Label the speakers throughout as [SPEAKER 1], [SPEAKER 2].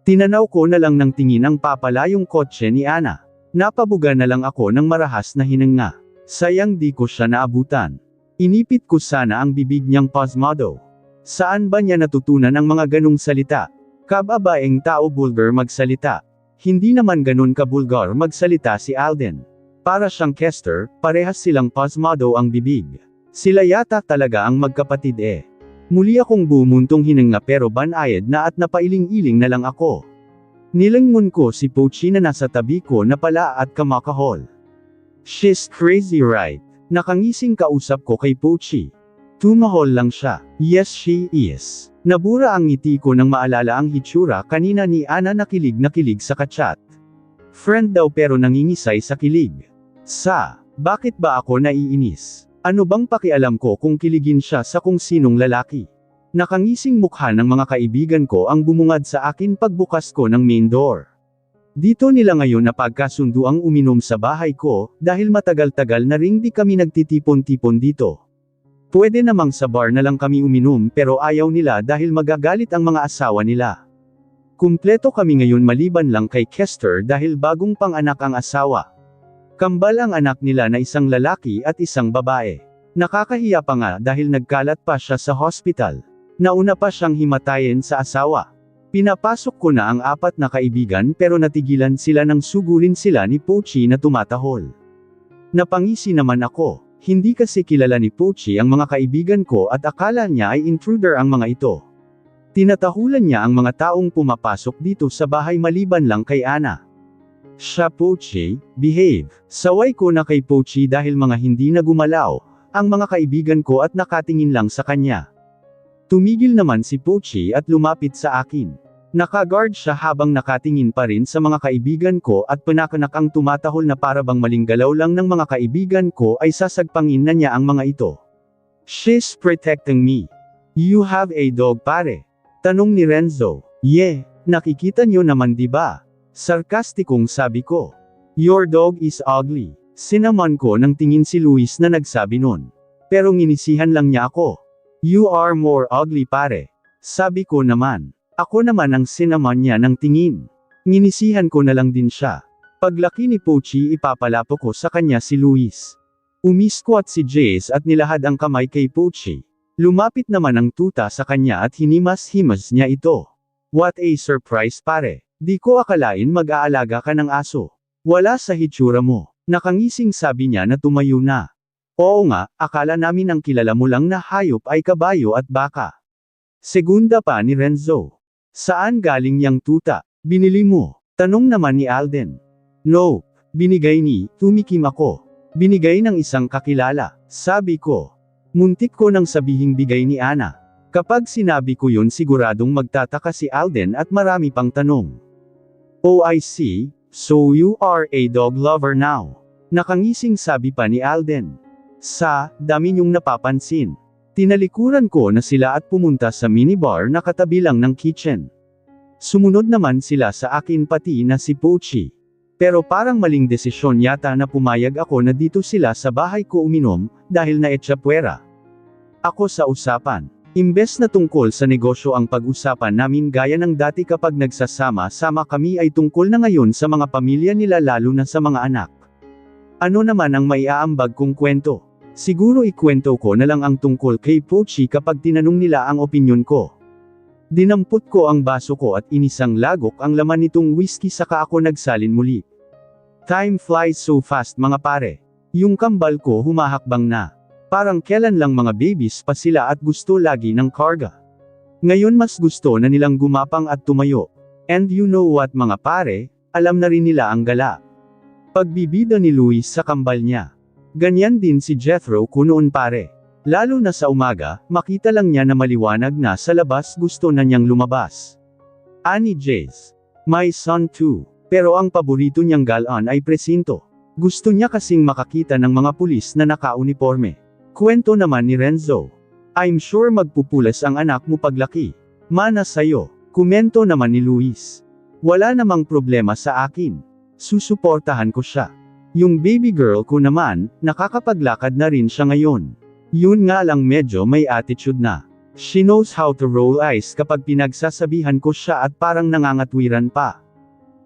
[SPEAKER 1] Tinanaw ko na lang ng tingin ang papalayong kotse ni Ana. Napabuga na lang ako ng marahas na hininga. Sayang di ko siya naabutan. Inipit ko sana ang bibig niyang pasmado. Saan ba niya natutunan ang mga ganong salita? Kababaeng tao bulgar magsalita. Hindi naman ganon kabulgar magsalita si Alden. Para siyang Kester, parehas silang pasmado ang bibig. Sila yata talaga ang magkapatid eh. Muli akong bumuntong hininga pero banayad na at napailing-iling na lang ako. Nilangon ko si Pochi na nasa tabi ko na pala at kamakahol. She's crazy right? Nakangising kausap ko kay Pochi. Tumahol lang siya. Yes she is. Nabura ang ngiti ko nang maalala ang hitsura kanina ni Ana na kilig sa kachat. Friend daw pero nangingisay sa kilig. Bakit ba ako naiinis? Ano bang pakialam ko kung kiligin siya sa kung sinong lalaki? Nakangising mukha ng mga kaibigan ko ang bumungad sa akin pagbukas ko ng main door. Dito nila ngayon napagkasundo ang uminom sa bahay ko, dahil matagal-tagal na ring di kami nagtitipon-tipon dito. Pwede namang sa bar na lang kami uminom pero ayaw nila dahil magagalit ang mga asawa nila. Kumpleto kami ngayon maliban lang kay Kester dahil bagong panganak ang asawa. Kambal ang anak nila na isang lalaki at isang babae. Nakakahiya pa nga dahil nagkalat pa siya sa hospital. Nauna pa siyang himatayin sa asawa. Pinapasok ko na ang 4 na kaibigan pero natigilan sila nang sugurin sila ni Pochi na tumatahol. Napangisi naman ako. Hindi kasi kilala ni Pochi ang mga kaibigan ko at akala niya ay intruder ang mga ito. Tinatahulan niya ang mga taong pumapasok dito sa bahay maliban lang kay Ana. Siya Pochi, behave. Saway ko na kay Pochi dahil mga hindi na gumalaw ang mga kaibigan ko at nakatingin lang sa kanya. Tumigil naman si Pochi at lumapit sa akin. Naka-guard siya habang nakatingin pa rin sa mga kaibigan ko at panakanak ang tumatahol na parabang maling galaw lang ng mga kaibigan ko ay sasagpangin na niya ang mga ito. She's protecting me. You have a dog pare? Tanong ni Renzo. Yeah, nakikita niyo naman diba? Sarkastikong sabi ko. Your dog is ugly. Sinaman ko nang tingin si Luis na nagsabi nun. Pero nginisihan lang niya ako. You are more ugly pare. Sabi ko naman. Ako naman ang sinaman niya ng tingin. Nginisihan ko na lang din siya. Paglaki ni Pochi ipapalapo ko sa kanya si Luis. Umisquat si Jace at nilahad ang kamay kay Pochi. Lumapit naman ang tuta sa kanya at hinimas-himas niya ito. What a surprise pare. Di ko akalain mag-aalaga ka ng aso. Wala sa hitsura mo. Nakangising sabi niya na tumayo na. Oo nga, akala namin ang kilala mo lang na hayop ay kabayo at baka. Segunda pa ni Renzo. Saan galing yang tuta? Binili mo? Tanong naman ni Alden. No, binigay ni, tumikim ako. Binigay ng isang kakilala, sabi ko. Muntik ko nang sabihing bigay ni Ana. Kapag sinabi ko yun siguradong magtataka si Alden at marami pang tanong. Oh I see, so you are a dog lover now. Nakangising sabi pa ni Alden. Dami niyong napapansin. Tinalikuran ko na sila at pumunta sa minibar na katabi lang ng kitchen. Sumunod naman sila sa akin pati na si Pochi. Pero parang maling desisyon yata na pumayag ako na dito sila sa bahay ko uminom, dahil naetsapwera ako sa usapan. Imbes na tungkol sa negosyo ang pag-usapan namin gaya ng dati kapag nagsasama-sama kami ay tungkol na ngayon sa mga pamilya nila lalo na sa mga anak. Ano naman ang maiaambag kong kwento? Siguro ikwento ko na lang ang tungkol kay Pochi kapag tinanong nila ang opinyon ko. Dinampot ko ang baso ko at inisang lagok ang laman nitong whiskey saka ako nagsalin muli. Time flies so fast mga pare. Yung kambal ko humahakbang na. Parang kailan lang mga babies pa sila at gusto lagi ng karga. Ngayon mas gusto na nilang gumapang at tumayo. And you know what mga pare, alam na rin nila ang gala. Pagbibida ni Luis sa kambal niya. Ganyan din si Jethro ko noon pare. Lalo na sa umaga, makita lang niya na maliwanag na sa labas gusto na niyang lumabas. Ani Jace. My son too. Pero ang paborito niyang galaan ay presinto. Gusto niya kasing makakita ng mga pulis na naka-uniforme. Kwento naman ni Renzo. I'm sure magpupulas ang anak mo paglaki. Mana sayo. Komento naman ni Luis. Wala namang problema sa akin. Susuportahan ko siya. Yung baby girl ko naman, nakakapaglakad na rin siya ngayon. Yun nga lang medyo may attitude na. She knows how to roll eyes kapag pinagsasabihan ko siya at parang nangangatwiran pa.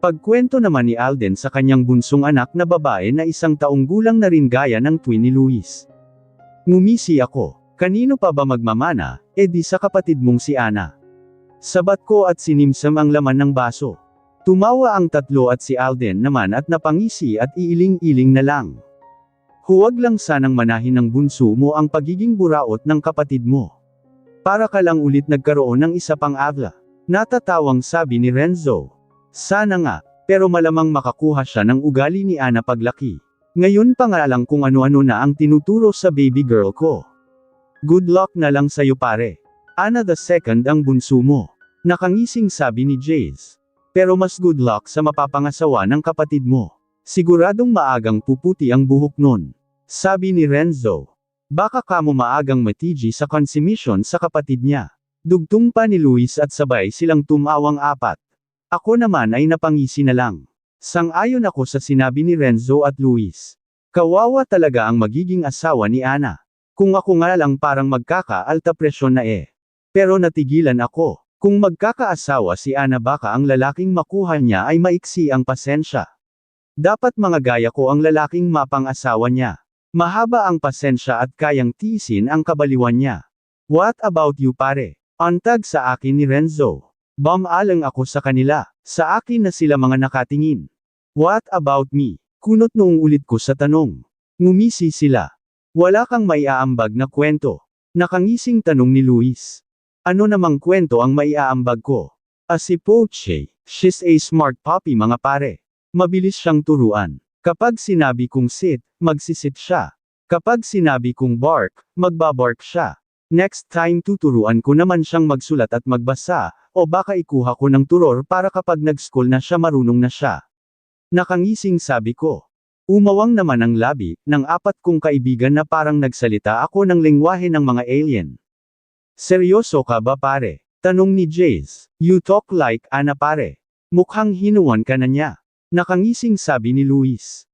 [SPEAKER 1] Pagkwento naman ni Alden sa kanyang bunsong anak na babae na 1 taong gulang na rin gaya ng twin ni Luis. Ngumisi ako. Kanino pa ba magmamana, di sa kapatid mong si Ana. Sabat ko at sinimsam ang laman ng baso. Tumawa ang tatlo at si Alden naman at napangisi at iiling-iling na lang. Huwag lang sanang manahin ng bunso mo ang pagiging buraot ng kapatid mo. Para ka lang ulit nagkaroon ng isa pang abla. Natatawang sabi ni Renzo. Sana nga, pero malamang makakuha siya ng ugali ni Ana paglaki. Ngayon pa nga lang kung ano-ano na ang tinuturo sa baby girl ko. Good luck na lang sa'yo pare. Ana the second ang bunso mo. Nakangising sabi ni Jace. Pero mas good luck sa mapapangasawa ng kapatid mo. Siguradong maagang puputi ang buhok nun. Sabi ni Renzo. Baka kamo maagang matiji sa consummation sa kapatid niya. Dugtong pa ni Luis at sabay silang tumawang apat. Ako naman ay napangisi na lang. Sang-ayon ako sa sinabi ni Renzo at Luis. Kawawa talaga ang magiging asawa ni Ana. Kung ako nga lang parang magkaka-alta presyon na Pero natigilan ako. Kung magkakaasawa si Ana baka ang lalaking makuha niya ay maiksi ang pasensya. Dapat mga gaya ko ang lalaking mapang-asawa niya. Mahaba ang pasensya at kayang tiisin ang kabaliwan niya. What about you pare? Antag sa akin ni Renzo. Bamalang ako sa kanila. Sa akin na sila mga nakatingin. What about me? Kunot noong ulit ko sa tanong. Ngumisi sila. Wala kang maiaambag na kwento. Nakangising tanong ni Luis. Ano namang kwento ang maiaambag ko? Si Poche. She's a smart puppy mga pare. Mabilis siyang turuan. Kapag sinabi kong sit, magsisit siya. Kapag sinabi kong bark, magbabark siya. Next time tuturuan ko naman siyang magsulat at magbasa, o baka ikuha ko ng turor para kapag nag-school na siya marunong na siya. Nakangising sabi ko. Umawang naman ang labi, ng 4 kong kaibigan na parang nagsalita ako ng lengguwahe ng mga alien. Seryoso ka ba pare? Tanong ni Jace. You talk like Ana pare. Mukhang hinuwan ka na niya. Nakangising sabi ni Luis.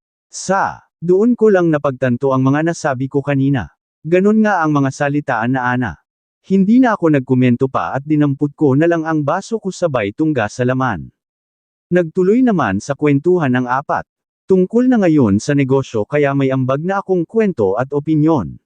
[SPEAKER 1] Doon ko lang napagtanto ang mga nasabi ko kanina. Ganon nga ang mga salitaan na Ana. Hindi na ako nagkomento pa at dinampot ko na lang ang baso ko sabay tungga sa laman. Nagtuloy naman sa kwentuhan ng 4. Tungkol na ngayon sa negosyo kaya may ambag na akong kwento at opinyon.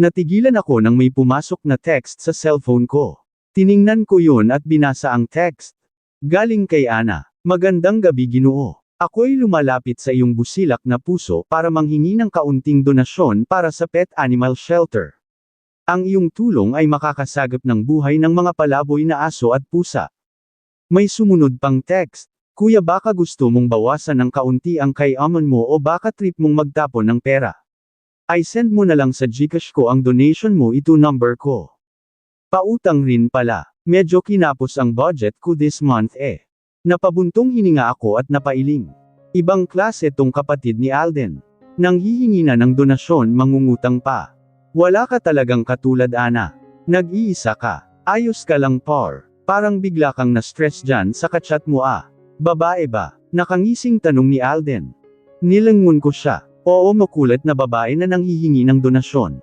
[SPEAKER 1] Natigilan ako nang may pumasok na text sa cellphone ko. Tiningnan ko yun at binasa ang text. Galing kay Ana. Magandang gabi Ginoo. Ako'y lumalapit sa iyong busilak na puso para manghingi ng kaunting donasyon para sa pet animal shelter. Ang iyong tulong ay makakasagap ng buhay ng mga palaboy na aso at pusa. May sumunod pang text. Kuya baka gusto mong bawasan ng kaunti ang kayaman mo o baka trip mong magtapon ng pera. I send mo na lang sa Gcash ko ang donation mo ito number ko. Pautang rin pala. Medyo kinapos ang budget ko this month Napabuntong hininga ako at napailing. Ibang klase tong kapatid ni Alden. Nang hihingi na ng donasyon mangungutang pa. Wala ka talagang katulad Ana. Nag-iisa ka. Ayos ka lang par. Parang bigla kang na-stress dyan sa kachat mo Babae ba? Nakangising tanong ni Alden. Nilangon ko siya. Oo makulat na babae na nanghihingi ng donasyon.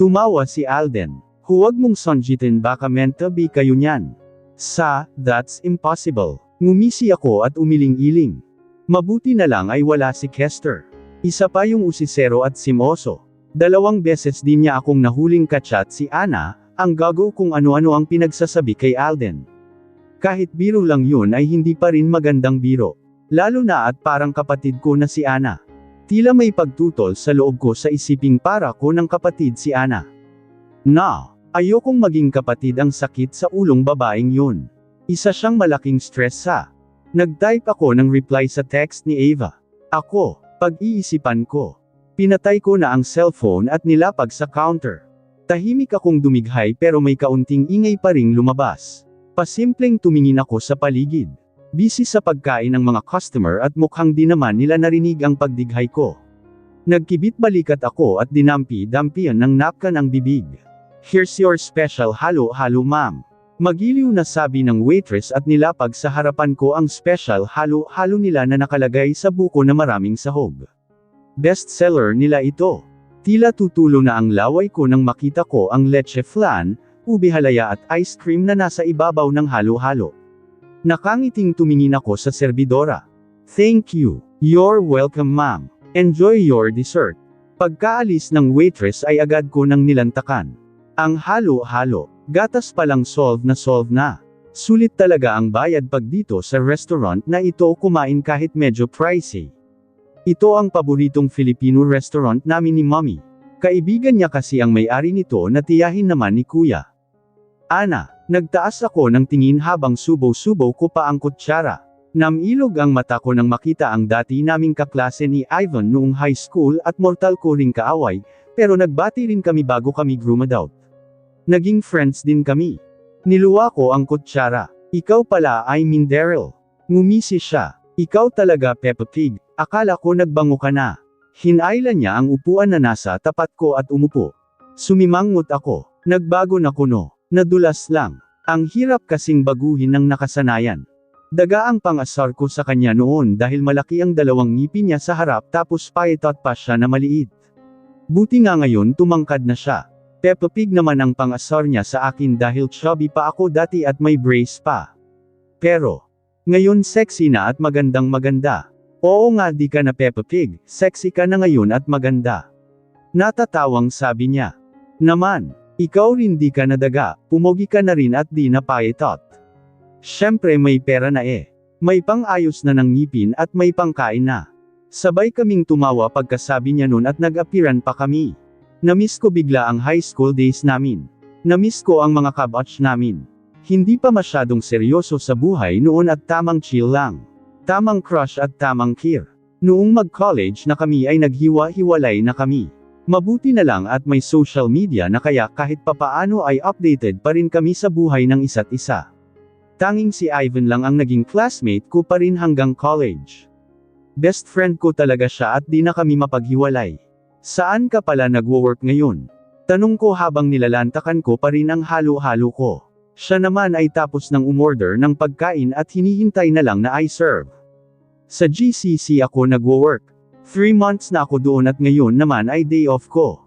[SPEAKER 1] Tumawa si Alden. Huwag mong sonjitin baka meant to be kayo niyan. That's impossible. Ngumisi ako at umiling-iling. Mabuti na lang ay wala si Kester. Isa pa yung usisero at simoso. 2 beses din niya akong nahuling kachat si Ana, ang gago kung ano-ano ang pinagsasabi kay Alden. Kahit biro lang yun ay hindi pa rin magandang biro. Lalo na at parang kapatid ko na si Ana. Tila may pagtutol sa loob ko sa isiping para ko ng kapatid si Ana. Ayokong maging kapatid ang sakit sa ulong babaeng yun. Isa siyang malaking stress Nag-type ako ng reply sa text ni Ava. Ako, pag-iisipan ko. Pinatay ko na ang cellphone at nilapag sa counter. Tahimik akong dumighay pero may kaunting ingay pa ring lumabas. Pasimpleng tumingin ako sa paligid. Busy sa pagkain ng mga customer at mukhang di naman nila narinig ang pagdighay ko. Nagkibit balikat ako at dinampi-dampian ng napkan ang bibig. Here's your special halo-halo ma'am. Magiliw na sabi ng waitress at nilapag sa harapan ko ang special halo-halo nila na nakalagay sa buko na maraming sahog. Best seller nila ito. Tila tutulo na ang laway ko nang makita ko ang leche flan, ube halaya at ice cream na nasa ibabaw ng halo-halo. Nakangiting tumingin ako sa serbidora. Thank you. You're welcome, ma'am. Enjoy your dessert. Pagkaalis ng waitress ay agad ko nang nilantakan. Ang halo-halo, gatas palang solve na. Sulit talaga ang bayad pag dito sa restaurant na ito kumain kahit medyo pricey. Ito ang paboritong Filipino restaurant namin ni Mommy. Kaibigan niya kasi ang may-ari nito na tiyahin naman ni Kuya. Ana, nagtaas ako ng tingin habang subo-subo ko pa ang kutsara. Namilog ang mata ko nang makita ang dati naming kaklase ni Ivan noong high school at mortal ko ring kaaway, pero nagbati rin kami bago kami grumadout. Naging friends din kami. Niluwa ko ang kutsara. Ikaw pala, I mean Daryl. Ngumisi siya. Ikaw talaga, Peppa Pig. Akala ko nagbango ka na. Hinayla niya ang upuan na nasa tapat ko at umupo. Sumimangot ako. Nagbago na kuno. Nadulas lang. Ang hirap kasing baguhin ng nakasanayan. Daga ang pang-asar ko sa kanya noon dahil malaki ang dalawang ngipin niya sa harap tapos paetot pa siya na maliit. Buti nga ngayon tumangkad na siya. Peppa Pig naman ang pang-asar niya sa akin dahil chubby pa ako dati at may brace pa. Pero, ngayon sexy na at magandang maganda. Oo nga, di ka na Peppa Pig, sexy ka na ngayon at maganda. Natatawang sabi niya. Naman, ikaw rin di ka na daga, pumogi ka na rin at di na paetot. Siyempre may pera na eh. May pang-ayos na ng ngipin at may pangkain na. Sabay kaming tumawa pagkasabi niya nun at nag-apiran pa kami. Namiss ko bigla ang high school days namin. Namiss ko ang mga kabatch namin. Hindi pa masyadong seryoso sa buhay noon at tamang chill lang. Tamang crush at tamang care. Noong mag-college na kami ay naghiwa-hiwalay na kami. Mabuti na lang at may social media na kaya kahit papaano ay updated pa rin kami sa buhay ng isa't isa. Tanging si Ivan lang ang naging classmate ko pa rin hanggang college. Best friend ko talaga siya at di na kami mapaghiwalay. Saan ka pala nagwo-work ngayon? Tanong ko habang nilalantakan ko pa rin ang halo-halo ko. Siya naman ay tapos ng umorder ng pagkain at hinihintay na lang na i-serve. Sa GCC ako nagwo-work. 3 months na ako doon at ngayon naman ay day off ko.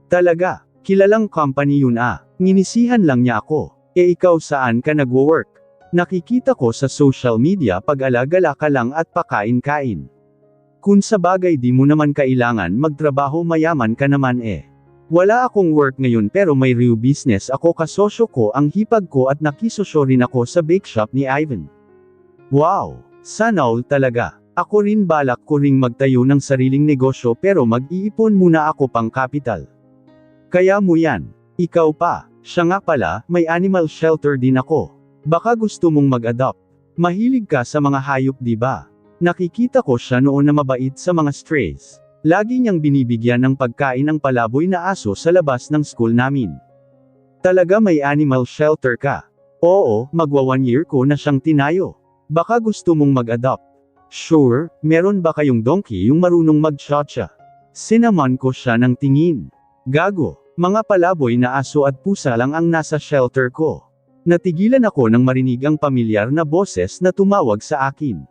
[SPEAKER 1] Talaga, kilalang company yun ah. Nginisihan lang niya ako. E ikaw saan ka nagwo-work? Nakikita ko sa social media pag-alagala ka lang at pakain-kain. Kung sa bagay di mo naman kailangan magtrabaho, mayaman ka naman eh. Wala akong work ngayon pero may real business ako, kasosyo ko ang hipag ko at nakisosyo rin ako sa bake shop ni Ivan. Wow! Sana all talaga. Ako rin balak ko ring magtayo ng sariling negosyo pero mag-iipon muna ako pang kapital. Kaya mo yan. Ikaw pa. Siya nga pala, may animal shelter din ako. Baka gusto mong mag-adopt. Mahilig ka sa mga hayop di ba? Nakikita ko siya noon na mabait sa mga strays. Lagi niyang binibigyan ng pagkain ang palaboy na aso sa labas ng school namin. Talaga may animal shelter ka? Oo, magwa 1 year ko na siyang tinayo. Baka gusto mong mag-adopt. Sure, meron ba kayong donkey yung marunong mag-cha-cha? Sinaman ko siya ng tingin. Gago. Mga palaboy na aso at pusa lang ang nasa shelter ko. Natigilan ako nang marinig ang pamilyar na boses na tumawag sa akin.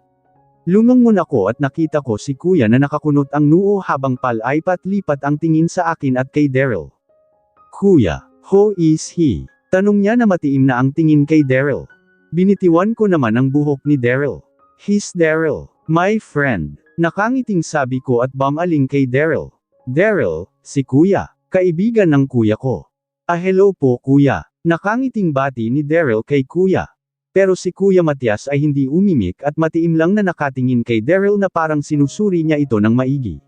[SPEAKER 1] Lumangon ako at nakita ko si Kuya na nakakunot ang noo habang palaipat-lipat ang tingin sa akin at kay Daryl. Kuya, who is he? Tanong niya na matiim na ang tingin kay Daryl. Binitiwan ko naman ang buhok ni Daryl. He's Daryl, my friend. Nakangiting sabi ko at bumaling kay Daryl. Daryl, si Kuya. Kaibigan ng kuya ko. Hello po kuya. Nakangiting bati ni Daryl kay kuya. Pero si Kuya Matias ay hindi umimik at matiim lang na nakatingin kay Daryl na parang sinusuri niya ito ng maigi.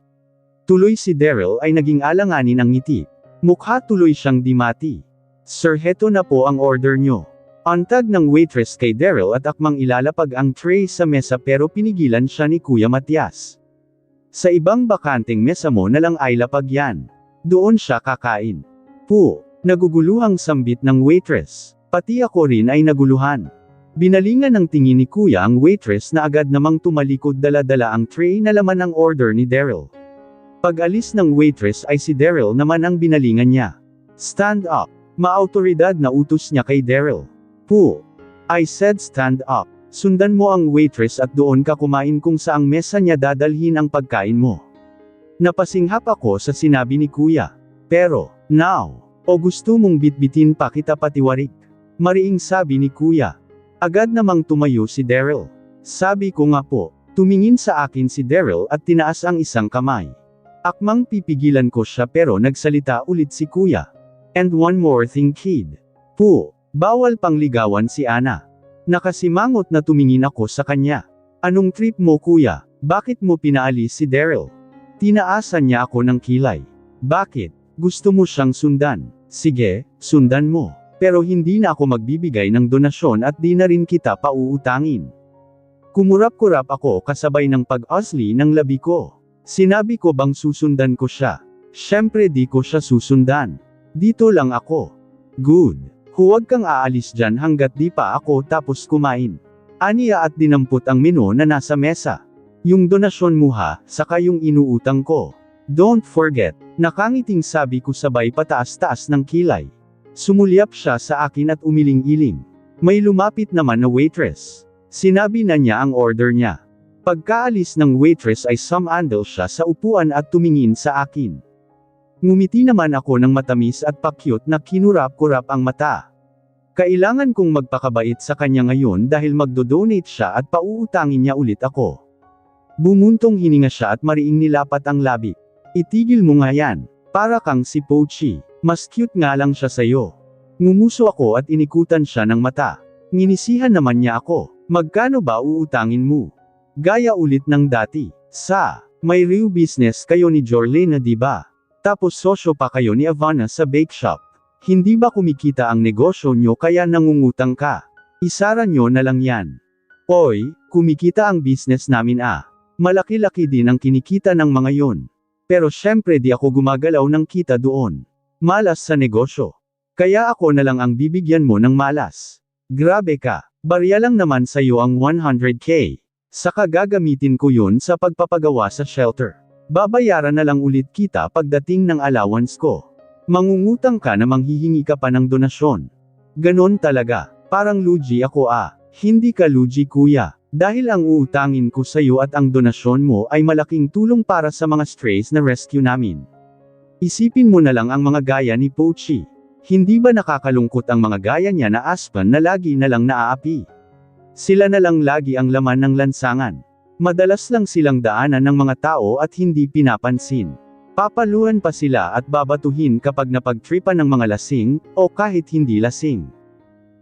[SPEAKER 1] Tuloy si Daryl ay naging alanganin ang ngiti. Mukha tuloy siyang dimati. Sir, heto na po ang order nyo. Antag ng waitress kay Daryl at akmang ilalapag ang tray sa mesa pero pinigilan siya ni Kuya Matias. Sa ibang bakanteng mesa mo na lang ay lapag yan. Doon siya kakain. Po, naguguluhang sambit ng waitress. Pati ako rin ay naguluhan. Binalingan ng tingin ni Kuya ang waitress na agad namang tumalikod dala-dala ang tray na laman ng order ni Daryl. Pag-alis ng waitress ay si Daryl naman ang binalingan niya. Stand up. Maautoridad na utos niya kay Daryl. Po, I said stand up. Sundan mo ang waitress at doon ka kumain kung saang mesa niya dadalhin ang pagkain mo. Napasinghap ako sa sinabi ni Kuya. Pero, now, O gusto mong bitbitin pa kita patiwarik? Mariing sabi ni kuya. Agad namang tumayo si Daryl. Sabi ko nga po. Tumingin sa akin si Daryl at tinaas ang isang kamay. Akmang pipigilan ko siya pero nagsalita ulit si kuya. And one more thing kid. Po, bawal pang ligawan si Ana. Nakasimangot na tumingin ako sa kanya. Anong trip mo kuya? Bakit mo pinaalis si Daryl? Tinaasan niya ako ng kilay. Bakit? Gusto mo siyang sundan? Sige, sundan mo. Pero hindi na ako magbibigay ng donasyon at di na rin kita pauutangin. Kumurap-kurap ako kasabay ng pag-asli ng labi ko. Sinabi ko bang susundan ko siya? Syempre di ko siya susundan. Dito lang ako. Good. Huwag kang aalis dyan hanggat di pa ako tapos kumain. Aniya at dinampot ang menu na nasa mesa. Yung donasyon mo ha, saka yung inuutang ko. Don't forget. Nakangiting sabi ko sabay pataas-taas ng kilay. Sumulyap siya sa akin at umiling-iling. May lumapit naman na waitress. Sinabi na niya ang order niya. Pagkaalis ng waitress ay sumandal siya sa upuan at tumingin sa akin. Ngumiti naman ako ng matamis at pakyut na kinurap-kurap ang mata. Kailangan kong magpakabait sa kanya ngayon dahil magdodonate siya at pauutangin niya ulit ako. Bumuntong hininga siya at mariing nilapat ang labi. Itigil mo nga yan. Para kang si Pochi. Mas cute nga lang siya sayo. Ngumuso ako at inikutan siya ng mata. Nginisihan naman niya ako. Magkano ba uutangin mo? Gaya ulit ng dati. May real business kayo ni Jorlena di ba? Tapos sosyo pa kayo ni Ivana sa bake shop. Hindi ba kumikita ang negosyo nyo kaya nangungutang ka? Isara nyo na lang yan. Oy, kumikita ang business namin ah. Malaki-laki din ang kinikita ng mga yon. Pero syempre di ako gumagalaw ng kita doon. Malas sa negosyo. Kaya ako na lang ang bibigyan mo ng malas. Grabe ka. Barya lang naman sa'yo ang 100k. Saka gagamitin ko yun sa pagpapagawa sa shelter. Babayaran na lang ulit kita pagdating ng allowance ko. Mangungutang ka na manghihingi ka pa ng donasyon. Ganon talaga. Parang lugi ako ah. Hindi ka lugi kuya. Dahil ang uutangin ko sa'yo at ang donasyon mo ay malaking tulong para sa mga strays na rescue namin. Isipin mo na lang ang mga gaya ni Pochi. Hindi ba nakakalungkot ang mga gaya niya na aspan na lagi na lang naaapi? Sila na lang lagi ang laman ng lansangan. Madalas lang silang daanan ng mga tao at hindi pinapansin. Papaluan pa sila at babatuhin kapag napagtripan ng mga lasing, o kahit hindi lasing.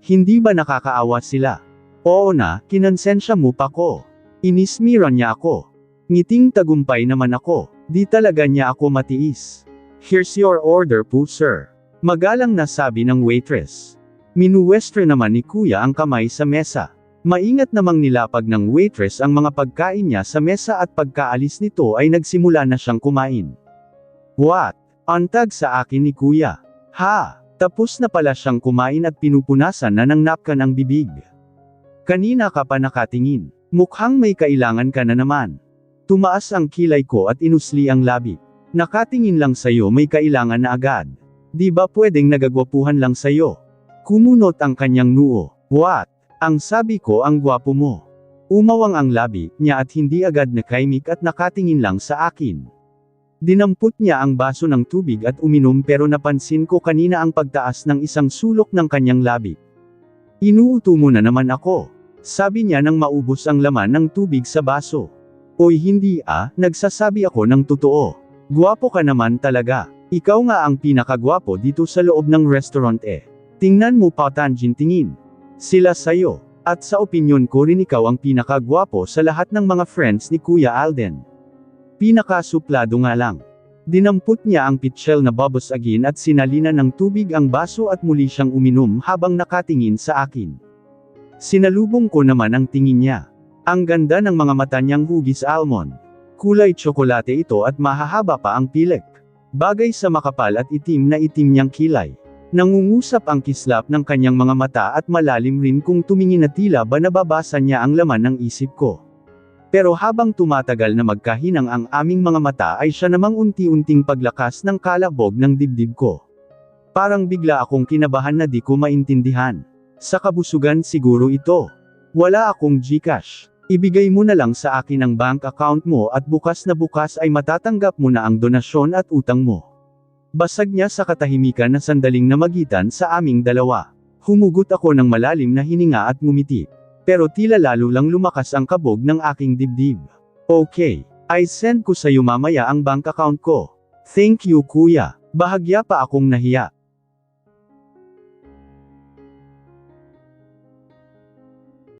[SPEAKER 1] Hindi ba nakakaawa sila? Oo na, kinonsensya mo pa ko. Inismiran niya ako. Ngiting tagumpay naman ako. Di talaga niya ako matiis. Here's your order po sir. Magalang na sabi ng waitress. Minuwestre naman ni kuya ang kamay sa mesa. Maingat namang nilapag ng waitress ang mga pagkain niya sa mesa at pagkaalis nito ay nagsimula na siyang kumain. What? Antag sa akin ni kuya. Ha? Tapos na pala siyang kumain at pinupunasan na ng napkin ang bibig. Kanina ka pa nakatingin. Mukhang may kailangan ka na naman. Tumaas ang kilay ko at inusli ang labi. Nakatingin lang sa'yo may kailangan na agad. Di ba pwedeng nagagwapuhan lang sa'yo? Kumunot ang kanyang noo. What? Ang sabi ko ang gwapo mo. Umawang ang labi niya at hindi agad nakaimik at nakatingin lang sa akin. Dinampot niya ang baso ng tubig at uminom pero napansin ko kanina ang pagtaas ng isang sulok ng kanyang labi. Inuuto mo na naman ako. Sabi niya nang maubos ang laman ng tubig sa baso. Oy hindi ah, nagsasabi ako ng totoo. Gwapo ka naman talaga. Ikaw nga ang pinakagwapo dito sa loob ng restaurant eh. Tingnan mo pa Tanjin tingin. Sila sayo. At sa opinyon ko rin ikaw ang pinakagwapo sa lahat ng mga friends ni Kuya Alden. Pinakasuplado nga lang. Dinampot niya ang pitchel na babasagin at sinalina ng tubig ang baso at muli siyang uminom habang nakatingin sa akin. Sinalubong ko naman ang tingin niya. Ang ganda ng mga mata niyang hugis almond. Kulay tsokolate ito at mahahaba pa ang pilik. Bagay sa makapal at itim na itim niyang kilay. Nangungusap ang kislap ng kanyang mga mata at malalim rin kung tumingin na tila ba nababasa niya ang laman ng isip ko. Pero habang tumatagal na magkahinang ang aming mga mata ay siya namang unti-unting paglakas ng kalabog ng dibdib ko. Parang bigla akong kinabahan na di ko maintindihan. Sa kabusugan siguro ito. Wala akong GCash. Ibigay mo na lang sa akin ang bank account mo at bukas na bukas ay matatanggap mo na ang donasyon at utang mo. Basag niya sa katahimikan na sandaling namagitan sa aming dalawa. Humugot ako ng malalim na hininga at ngumiti. Pero tila lalo lang lumakas ang kabog ng aking dibdib. Okay. I-send ko sa'yo mamaya ang bank account ko. Thank you kuya. Bahagya pa akong nahiya.